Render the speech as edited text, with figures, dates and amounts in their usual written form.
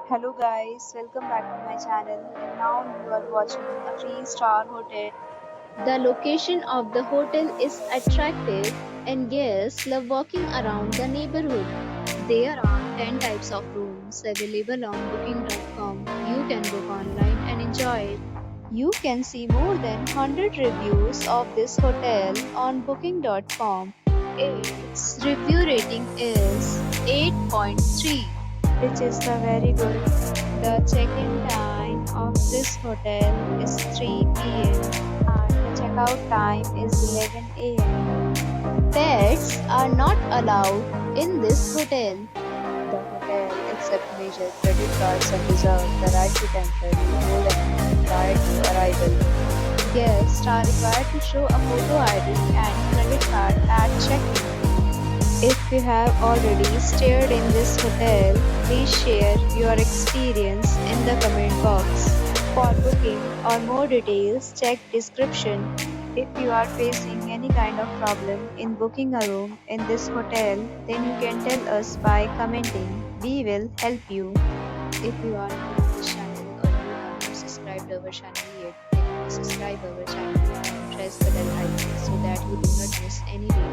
Hello guys, welcome back to my channel and now you are watching a 3-star hotel. The location of the hotel is attractive and guests love walking around the neighborhood. There are 10 types of rooms available on booking.com. You can book online and enjoy it. You can see more than 100 reviews of this hotel on booking.com. Its review rating is 8.3, which is the very good. The check-in time of this hotel is 3 p.m. and the checkout time is 11 a.m. Pets are not allowed in this hotel. The hotel accepts major credit cards and reserves the right to temporarily hold an amount prior to arrival. Guests are required to show a photo ID and credit card at check-in. If you have already stayed in this hotel, please share your experience in the comment box. For booking or more details, check description. If you are facing any kind of problem in booking a room in this hotel, then you can tell us by commenting. We will help you. If you are new on this channel or you have not subscribed our channel yet, then subscribe our channel and press the bell icon so that you do not miss any video.